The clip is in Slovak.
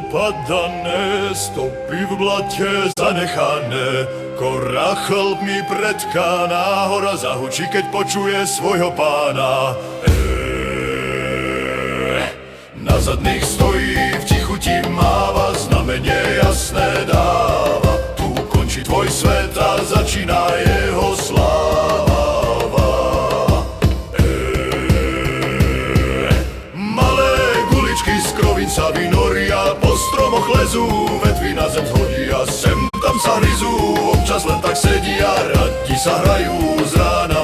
popadané, stopy v blate zanechané. Kora chlpmi predká, náhora zahučí, keď počuje svojho pána. Na zadných stojí, v tichu ti máva, znamenie jasné dáva. Tu končí tvoj svet a začína jeho sláva. Malé guličky z krovín sa vynoria, po stromoch lezú, vetvy na zem zhodia, sem tam sa hryzú, občas len tak sedia, radi sa hrajú z rána